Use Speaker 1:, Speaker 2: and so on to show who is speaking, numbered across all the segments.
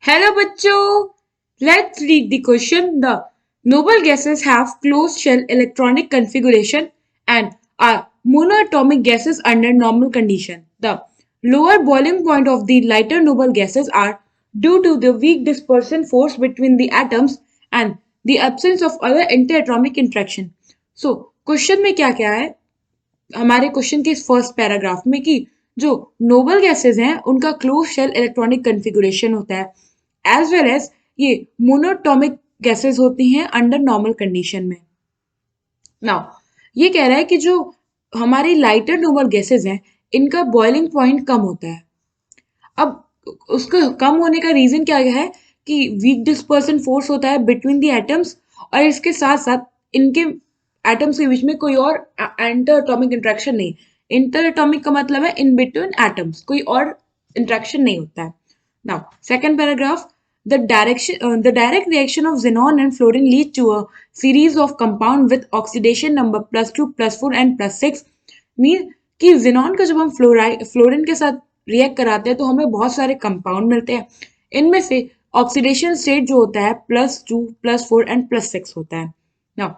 Speaker 1: Hello bachcho, let's read the question. The noble gases have closed shell electronic configuration and are monoatomic gases under normal condition. The lower boiling point of the lighter noble gases are due to the weak dispersion force between the atoms and the absence of other interatomic interaction. So question में क्या क्या है हमारे question के first paragraph में कि जो noble gases हैं उनका क्लोज शेल इलेक्ट्रॉनिक कॉन्फ़िगरेशन होता है एज वेल एज ये मोनोटॉमिक गैसेस होती हैं अंडर नॉर्मल कंडीशन में। नाउ ये कह रहा है कि जो हमारी लाइटर नोबल गैसेस हैं इनका बॉइलिंग पॉइंट कम होता है। अब उसका कम होने का रीजन क्या है कि वीक डिस्पर्सन फोर्स होता है बिटवीन द एटम्स और इसके साथ साथ इनके एटम्स के बीच में कोई और इंटर एटॉमिक इंट्रैक्शन नहीं। इंटर एटॉमिक का मतलब है इन बिटवीन एटम्स, कोई और इंट्रैक्शन नहीं होता है। Now second paragraph, the direct reaction of xenon and fluorine lead to a series of compound with oxidation number +2 +4 and +6 mean कि xenon का जब हम फ्लोरीन के साथ रिएक्ट कराते हैं तो हमें बहुत सारे कंपाउंड मिलते हैं। इनमें से ऑक्सीडेशन स्टेट जो होता है +2 +4 एंड +6 होता है। Now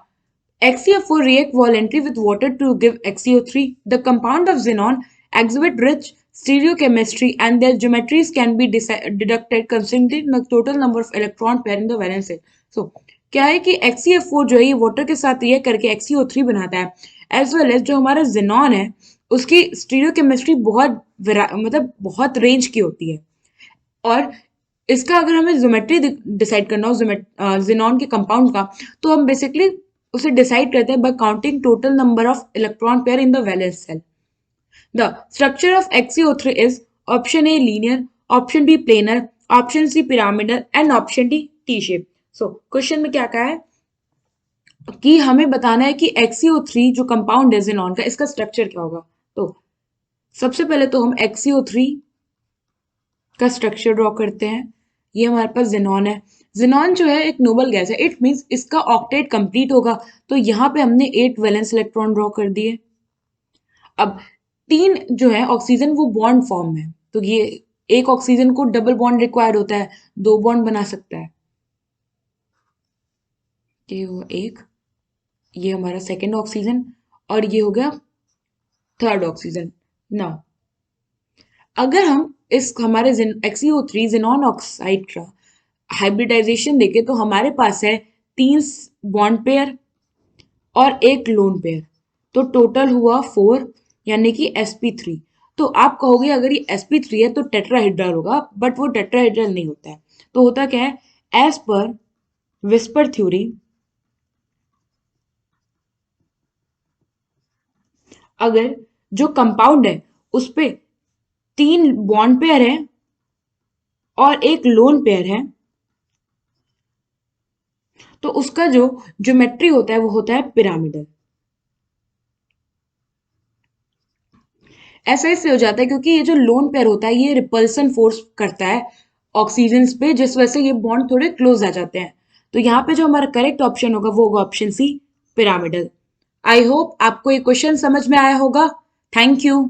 Speaker 1: XeO4 react violently with water to give XeO3. The compound of xenon exhibit rich stereochemistry and their geometries can be deducted considering the total number of electron pair in the valence shell. So क्या है कि XeO4 जो है ये water के साथ react करके XeO3 बनाता है एज वेल एज जो हमारा जेनॉन है उसकी स्टीरियोकेमिस्ट्री बहुत मतलब बहुत रेंज की होती है। और इसका अगर हमें ज्योमेट्री डिसाइड करना हो जेनॉन के कंपाउंड का तो हम बेसिकली उसे डिसाइड करते हैं by counting total number of electron pair in the valence shell. The structure of XeO3 is option A linear, option B planar, option C pyramidal and option D T shape. So question में क्या कहा है कि हमें बताना है कि XeO3 जो कंपाउंड है जेनॉन का इसका स्ट्रक्चर क्या होगा। तो सबसे पहले तो हम XeO3 का स्ट्रक्चर ड्रॉ करते हैं। ये हमारे पास जेनॉन है। जेनॉन जो है एक नोबल गैस है, इट मीन्स इसका ऑक्टेट कंप्लीट होगा। तो यहाँ पे हमने 8 वैलेंस इलेक्ट्रॉन ड्रॉ कर दिए। अब 3 जो है ऑक्सीजन वो बॉन्ड फॉर्म में, तो ये एक ऑक्सीजन को डबल बॉन्ड रिक्वायर्ड होता है, 2 बॉन्ड बना सकता है। ये हुआ एक, ये हमारा सेकेंड ऑक्सीजन और ये हो गया थर्ड ऑक्सीजन। नाउ अगर हम इस हमारे XeO3 जेनॉन ऑक्साइड का हाइब्रिडाइजेशन देखें तो हमारे पास है 3 बॉन्ड पेयर और एक लोन पेयर, तो टोटल हुआ 4 यानी कि sp3। तो आप कहोगे अगर ये sp3 है तो टेट्राहेड्रल होगा, बट वो टेट्राहेड्रल नहीं होता है। तो होता क्या है, एज पर विस्पर थ्योरी अगर जो कंपाउंड है उस पे 3 बॉन्ड पेयर है और एक लोन पेयर है तो उसका जो ज्योमेट्री होता है वो होता है पिरामिडल। ऐसा इससे हो जाता है क्योंकि ये जो लोन पेयर होता है ये रिपल्सन फोर्स करता है ऑक्सीजन पे, जिस वजह से ये बॉन्ड थोड़े क्लोज आ जाते हैं। तो यहाँ पे जो हमारा करेक्ट ऑप्शन होगा वो होगा option C, pyramidal. I hope आपको ये क्वेश्चन समझ में आया होगा। Thank you.